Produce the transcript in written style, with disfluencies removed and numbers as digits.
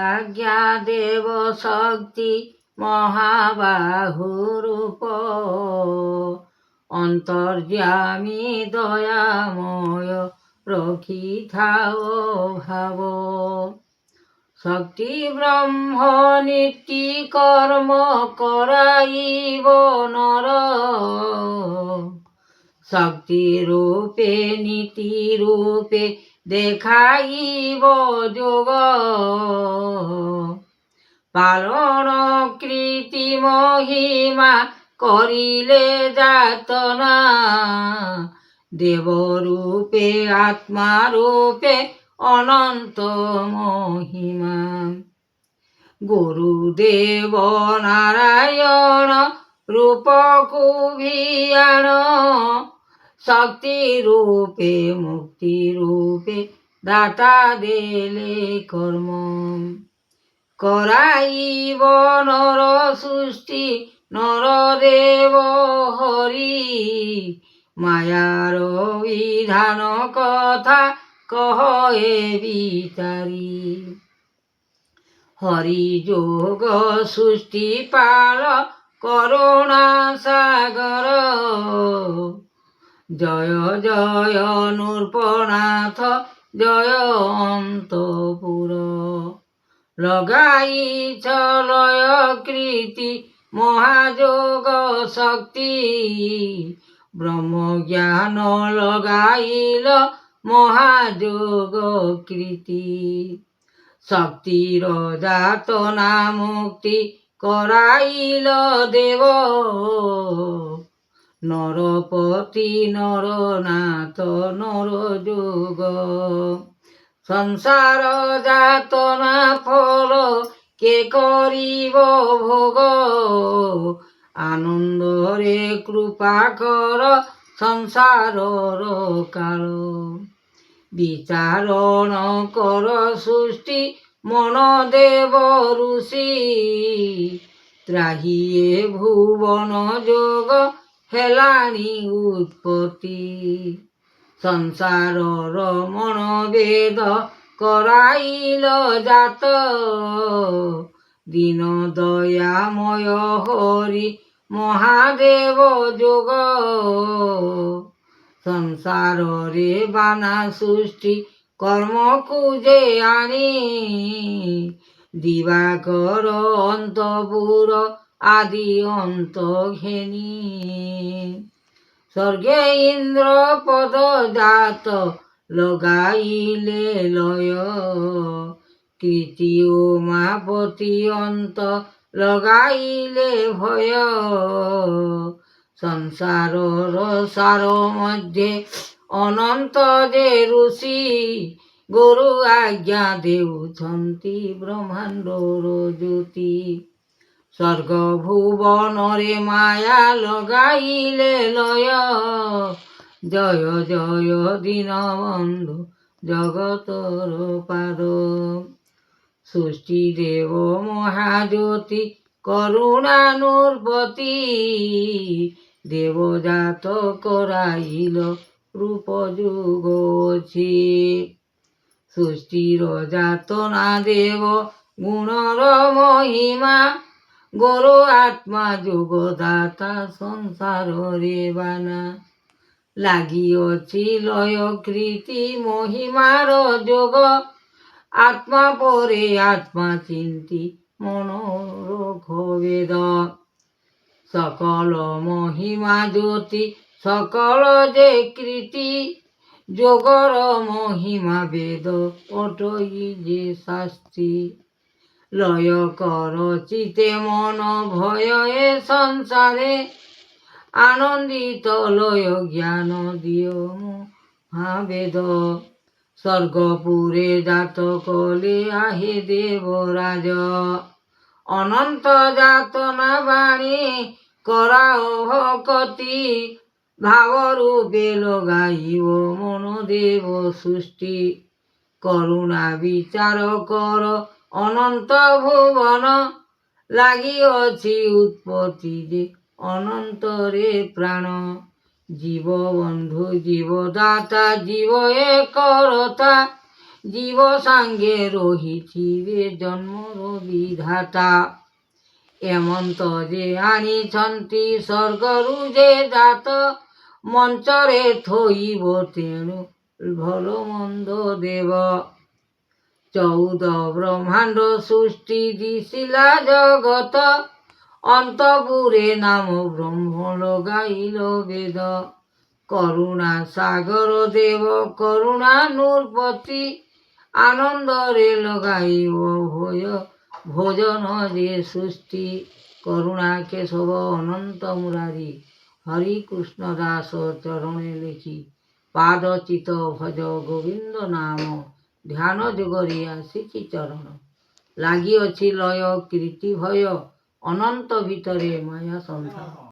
আজ্ঞা দেব শক্তি মহাবাহুরূপ, অন্তর্যামী দয়াময় রখিথাও ভাব। শক্তি ব্রহ্ম নীতি কর্ম করাইব নর, শক্তি রূপে নীতি রূপে দেখাইব যোগ। পালন কৃতি মহিমা করিলে যাতনা, দেবরূপে আত্মারূপে অনন্ত মহিমা। গুরুদেব নারায়ণ রূপ কুভিয়াণ, শক্তি রূপে মুক্তি রূপে দাতা দেলে কর্ম। করাইব নর সৃষ্টি নরদেব হরি, মায়ার বিধান কথা কহে বিতারি। হরি যোগ সৃষ্টি পাল করুণা সাগর, জয় জয় নৃপনাথ জয় অন্তপুর। লগাইছ লয় কৃতি মহাযোগ শক্তি, ব্রহ্মজ্ঞান লগাইল মহাযোগ কৃতি। শক্তির যাতনা মুক্তি করাইল দেব, নরপতি নরনাথ নরযোগ। সংসার যাতনা ফল কে করিব ভোগ, আনন্দরে কৃপা কর সংসারর কাল। বিচারণ কর সৃষ্টি মন দেব ঋষি, ত্রাহিয়ে ভুবন যোগ হেলানি উৎপত্তি। সংসারর মনোবেদ করাইল জাত, দীন দয়াময় হরি মহাদেব যোগ। সংসারে বানা সৃষ্টি কর্ম কুজে আনি, দিবাকর অন্তপুর আদি অন্ত ঘেনি। স্বর্গে ইন্দ্র পদ জাত লগাইলে লয়, কৃতি উমাপতি অন্ত লগাইলে ভয়। সংসারর সার মধ্যে অনন্ত যে ঋষি, গুরু আজ্ঞা দেউছন্তি ব্রহ্মাণ্ডর জ্যোতি। স্বর্গ ভুবনরে মায়া লগাইলে লয়, জয় জয় দীনবন্ধু জগতর পাদ। সৃষ্টি দেব মহাজ্যোতি করুণা নৃপতি, দেবজাত করাইল রূপ যুগছি। সৃষ্টির যাতনা দেব গুণর মহিমা, গুরু আত্মা যোগদাতা সংসারে বানা। লাগিଅছি লয় কৃতি মহিমার যোগ, আত্মা পরে আত্মা চিন্তি মনোরখ বেদ। সকল মহিমা জ্যোতি সকল যে কৃতি, যোগর মহিমা বেদ অটই যে শাস্তি। লয় কর চিতে মন ভয় এ সংসারে, আনন্দিত লয় জ্ঞান দিও মহাবেদ। স্বর্গপুরে জাত কলে আহে দেবরাজ, অনন্ত যাতনা বাণী করাও ভকতি। ভাবরূপে লগাইব মন দেব সৃষ্টি, করুণা বিচার কর অনন্ত ভুবন। লাগিଅছি উৎপত্তি যে অনন্তরে প্রাণ, জীব বন্ধু জীবদাতা জীব একরতা। জীব সাঙ্গে রহিথিবে জন্মর বিধাতা এমন্ত যে আনিছন্তি স্বর্গরু যে জাত মঞ্চরে থইব তেণু ভাল মন্দ দেব 14 ব্রহ্মাণ্ড সৃষ্টি দিছিলা জগত অন্তপুরে নাম ব্রহ্ম লগাইল বেদ করুণা সাগর দেব করুণা নূরপতি আনন্দরে লগাইব ভোজন যে সৃষ্টি করুণা কেশব অনন্ত মুরারি হরি কৃষ্ণ দাস চরণে লেখি পাদ চিত ভজ গোবিন্দ নাম ধ্যান যোগরে আসিছি চরণ লাগিଅଛି ଲୟ କୀର୍ତ୍ତି ଭୟ ଅନନ୍ତ ଭିତରେ ମାୟା ସନ୍ଧାନ